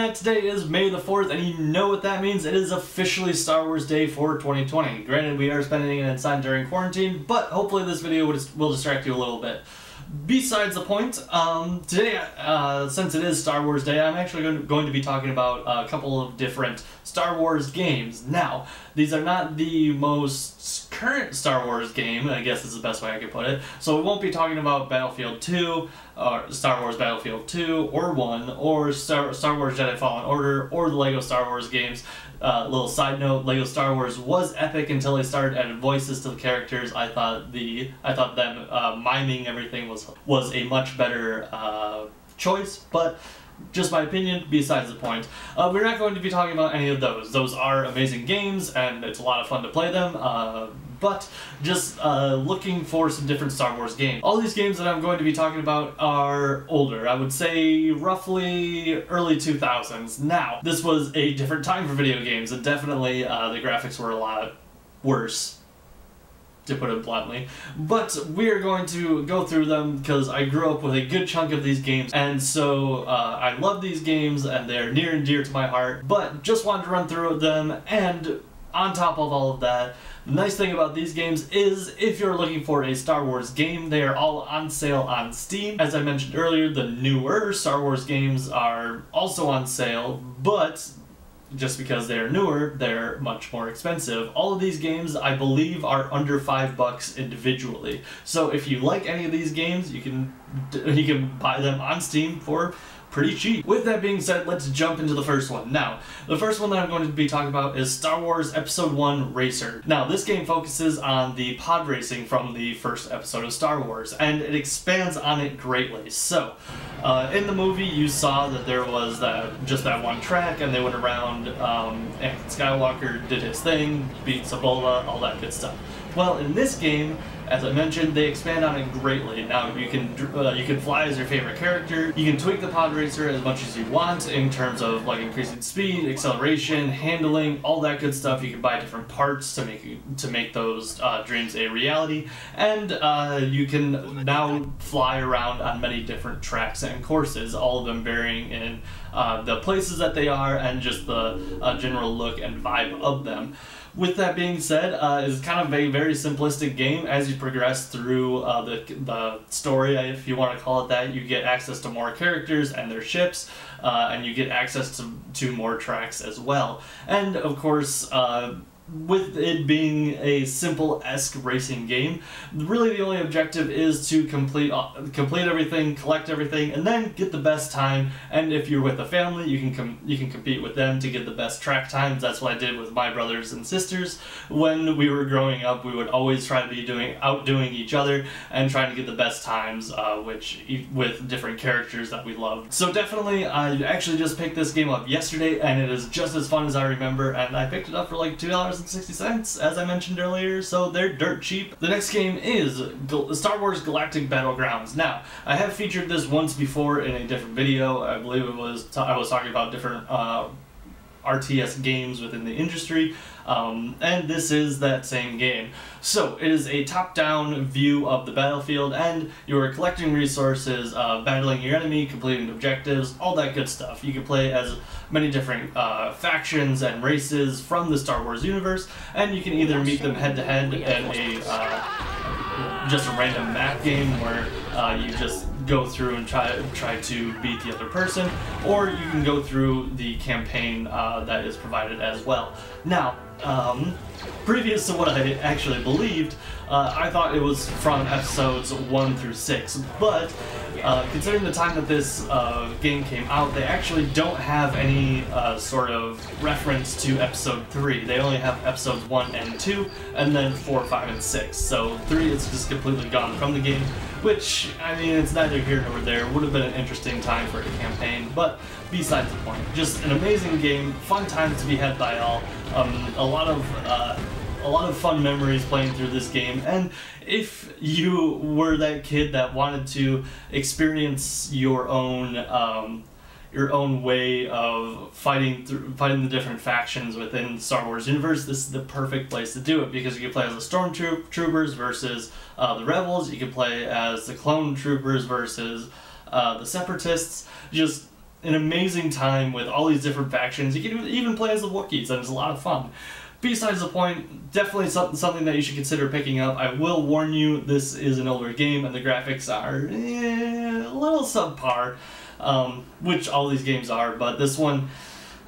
Internet, today is May the 4th, and you know what that means. It is officially Star Wars Day for 2020. Granted, we are spending it inside during quarantine, but hopefully this video will distract you a little bit. Besides the point, today, since it is Star Wars Day, I'm actually going to be talking about a couple of different Star Wars games. Now, these are not the most current Star Wars game, I guess is the best way I could put it, so we won't be talking about Battlefield 2, or Star Wars Battlefield 2, or 1, or Star Wars Jedi Fallen Order, or the LEGO Star Wars games. Little side note, LEGO Star Wars was epic until they started adding voices to the characters. I thought them miming everything was a much better choice, but just my opinion, besides the point. We're not going to be talking about any of those. Those are amazing games, and it's a lot of fun to play them, but just looking for some different Star Wars games. All these games that I'm going to be talking about are older. I would say roughly early 2000s. Now, this was a different time for video games, and definitely the graphics were a lot worse, to put it bluntly. But we are going to go through them because I grew up with a good chunk of these games, and so I love these games and they're near and dear to my heart, but just wanted to run through them. And on top of all of that, the nice thing about these games is if you're looking for a Star Wars game, they are all on sale on Steam. As I mentioned earlier, the newer Star Wars games are also on sale, but just because they're newer, they're much more expensive. All of these games, I believe, are under $5 individually. So if you like any of these games, you can buy them on Steam for pretty cheap. With that being said, let's jump into the first one. Now, the first one that I'm going to be talking about is Star Wars Episode 1 Racer. Now, this game focuses on the pod racing from the first episode of Star Wars, and it expands on it greatly. So, in the movie, you saw that there was just that one track, and they went around, Anakin Skywalker did his thing, beat Sabola, all that good stuff. Well, in this game, as I mentioned, they expand on it greatly. Now you can fly as your favorite character. You can tweak the pod racer as much as you want in terms of like increasing speed, acceleration, handling, all that good stuff. You can buy different parts to make those dreams a reality, and you can now fly around on many different tracks and courses, all of them varying in the places that they are and just the general look and vibe of them. With that being said, it's kind of a very simplistic game. As you progress through the story, if you want to call it that, you get access to more characters and their ships, and you get access to more tracks as well. And of course, with it being a simple-esque racing game, really the only objective is to complete everything, collect everything, and then get the best time. And if you're with a family, you can compete with them to get the best track times. That's what I did with my brothers and sisters. When we were growing up, we would always try to be outdoing each other and trying to get the best times, with different characters that we loved. So definitely, I actually just picked this game up yesterday, and it is just as fun as I remember, and I picked it up for like $2.60, as I mentioned earlier, so they're dirt cheap. The next game is Star Wars Galactic Battlegrounds. Now, I have featured this once before in a different video. I believe I was talking about different RTS games within the industry, and this is that same game. So, it is a top-down view of the battlefield, and you are collecting resources, battling your enemy, completing objectives, all that good stuff. You can play as many different factions and races from the Star Wars universe, and you can either meet them head-to-head in just a random map game where you just go through and try to beat the other person, or you can go through the campaign that is provided as well. Now, previous to what I actually believed, I thought it was from episodes 1 through 6, but considering the time that this game came out, they actually don't have any sort of reference to episode 3. They only have episodes 1 and 2, and then 4, 5, and 6. So 3 is just completely gone from the game, which, I mean, it's neither here nor there. Would have been an interesting time for a campaign, but besides the point. Just an amazing game, fun times to be had by all. A lot of fun memories playing through this game, and if you were that kid that wanted to experience your own way of fighting the different factions within Star Wars universe, this is the perfect place to do it, because you can play as the Stormtroopers versus the Rebels, you can play as the Clone Troopers versus the Separatists. Just an amazing time with all these different factions. You can even play as the Wookiees, and it's a lot of fun. Besides the point, definitely something that you should consider picking up. I will warn you, this is an older game, and the graphics are a little subpar, which all these games are, but this one,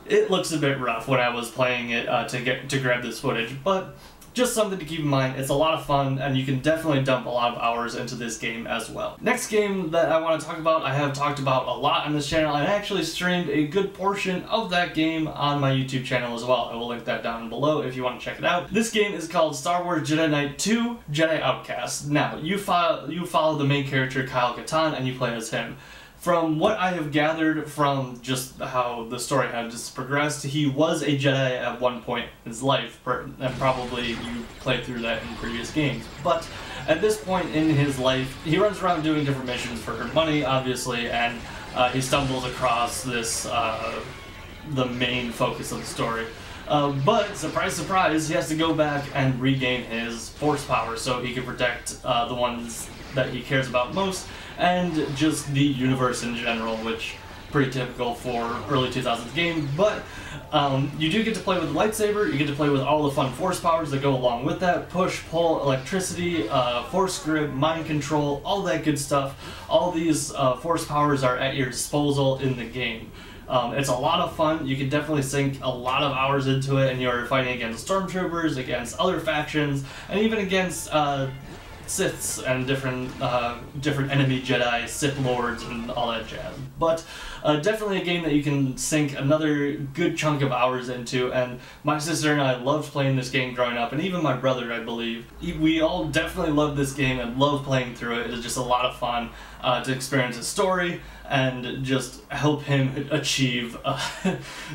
it looks a bit rough when I was playing it to grab this footage, but just something to keep in mind. It's a lot of fun, and you can definitely dump a lot of hours into this game as well. Next game that I want to talk about, I have talked about a lot on this channel, and I actually streamed a good portion of that game on my YouTube channel as well. I will link that down below if you want to check it out. This game is called Star Wars Jedi Knight 2 Jedi Outcast. Now, you follow the main character Kyle Katarn, and you play as him. From what I have gathered from just how the story had just progressed, he was a Jedi at one point in his life, and probably you played through that in previous games. But at this point in his life, he runs around doing different missions for money, obviously, and he stumbles across this, the main focus of the story. But, surprise, surprise, he has to go back and regain his force power so he can protect the ones that he cares about most, and just the universe in general, which pretty typical for early 2000s game. But you do get to play with the lightsaber, you get to play with all the fun force powers that go along with that: push, pull, electricity, force grip, mind control, all that good stuff. All these force powers are at your disposal in the game. It's a lot of fun. You can definitely sink a lot of hours into it, and you're fighting against stormtroopers, against other factions, and even against Siths and different enemy Jedi, Sith Lords, and all that jazz. But definitely a game that you can sink another good chunk of hours into, and my sister and I loved playing this game growing up, and even my brother, I believe. We all definitely loved this game and loved playing through it. It is just a lot of fun to experience the story and just help him achieve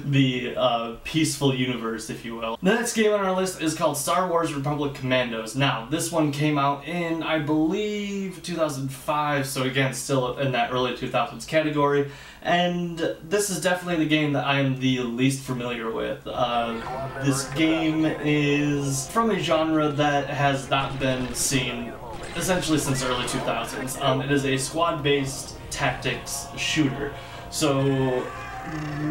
the peaceful universe, if you will. The next game on our list is called Star Wars Republic Commandos. Now, this one came out in, I believe, 2005, so again, still in that early 2000s category, and this is definitely the game that I am the least familiar with. This game is from a genre that has not been seen essentially since the early 2000s. It is a squad-based tactics shooter. So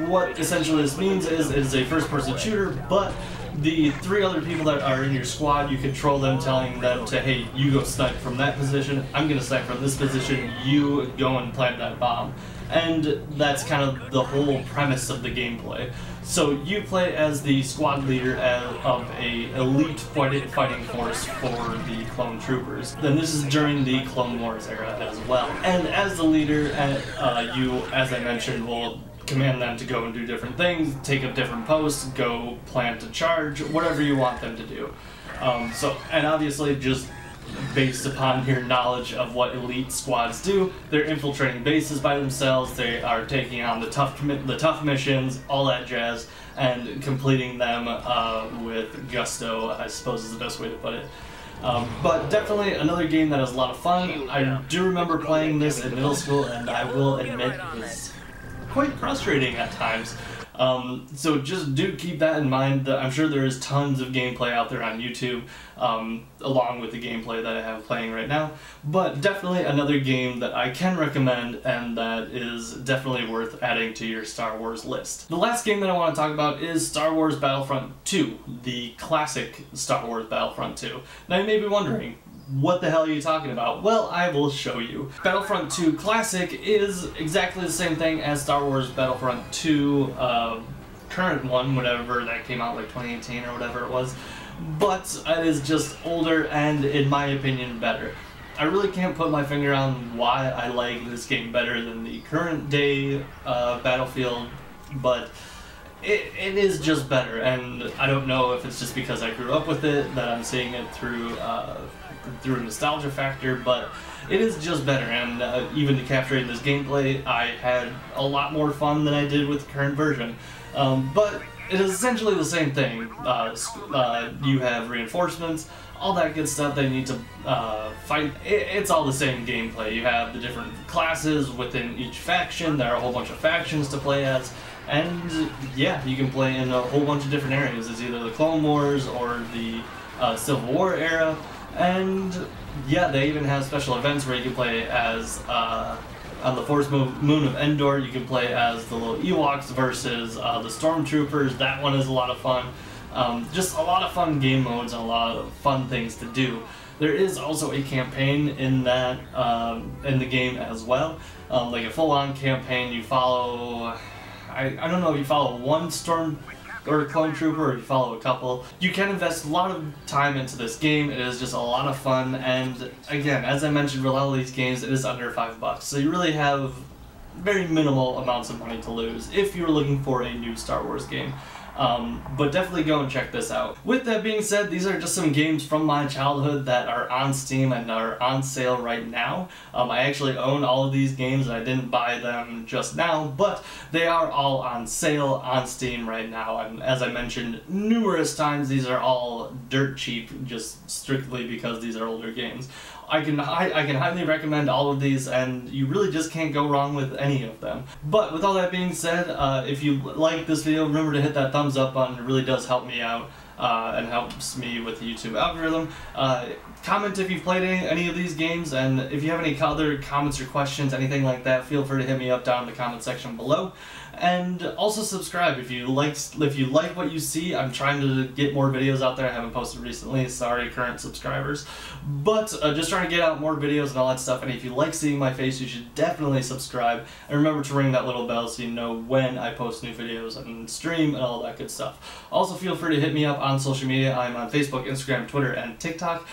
what essentially this means is it is a first-person shooter, but the three other people that are in your squad, you control them, telling them to, hey, you go snipe from that position, I'm gonna snipe from this position, you go and plant that bomb. And that's kind of the whole premise of the gameplay. So you play as the squad leader of a elite fighting force for the clone troopers. Then this is during the Clone Wars era as well. And as the leader, you, as I mentioned, will command them to go and do different things, take up different posts, go plant a charge, whatever you want them to do. And obviously just based upon your knowledge of what elite squads do, they're infiltrating bases by themselves, they are taking on the tough missions, all that jazz, and completing them with gusto, I suppose is the best way to put it. But definitely another game that is a lot of fun. I do remember playing this in middle school, and I will admit it was quite frustrating at times. So just do keep that in mind. I'm sure there is tons of gameplay out there on YouTube, along with the gameplay that I have playing right now. But definitely another game that I can recommend, and that is definitely worth adding to your Star Wars list. The last game that I want to talk about is Star Wars Battlefront 2, the classic Star Wars Battlefront 2. Now you may be wondering, what the hell are you talking about? Well, I will show you. Battlefront 2 Classic is exactly the same thing as Star Wars Battlefront 2 current one, whatever that came out, like 2018 or whatever it was, but it is just older and, in my opinion, better. I really can't put my finger on why I like this game better than the current day Battlefield, but it is just better, and I don't know if it's just because I grew up with it that I'm seeing it through a nostalgia factor, but it is just better, and even to capture this gameplay, I had a lot more fun than I did with the current version. But it is essentially the same thing. You have reinforcements, all that good stuff that you need to fight. It's all the same gameplay. You have the different classes within each faction. There are a whole bunch of factions to play as. And yeah, you can play in a whole bunch of different areas. It's either the Clone Wars or the Civil War era. And yeah, they even have special events where you can play as On the Forest Moon of Endor, you can play as the little Ewoks versus the Stormtroopers. That one is a lot of fun. Just a lot of fun game modes and a lot of fun things to do. There is also a campaign in that in the game as well, like a full-on campaign. You follow, I don't know if you follow one storm or clone trooper, or if you follow a couple. You can invest a lot of time into this game. It is just a lot of fun, and again, as I mentioned, with a lot of these games, it is under $5, so you really have very minimal amounts of money to lose if you're looking for a new Star Wars game. But definitely go and check this out. With that being said, these are just some games from my childhood that are on Steam and are on sale right now. I actually own all of these games, and I didn't buy them just now, but they are all on sale on Steam right now. And as I mentioned numerous times, these are all dirt cheap, just strictly because these are older games. I can highly recommend all of these, and you really just can't go wrong with any of them. But with all that being said, if you like this video, remember to hit that thumbs up button. It really does help me out and helps me with the YouTube algorithm. Comment if you've played any of these games, and if you have any other comments or questions, anything like that, feel free to hit me up down in the comment section below. And also subscribe if you like what you see. I'm trying to get more videos out there. I haven't posted recently, sorry current subscribers, but just trying to get out more videos and all that stuff. And if you like seeing my face, you should definitely subscribe, and remember to ring that little bell so you know when I post new videos and stream and all that good stuff. Also feel free to hit me up on social media. I'm on Facebook, Instagram, Twitter, and TikTok.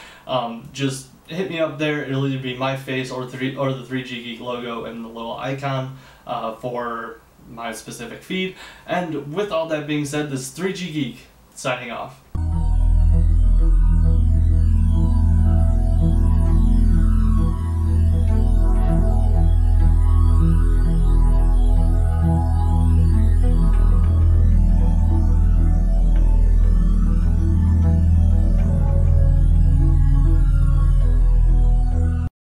Just hit me up there. It'll either be my face or the 3G Geek logo and the little icon for my specific feed. And with all that being said, this is 3G Geek signing off.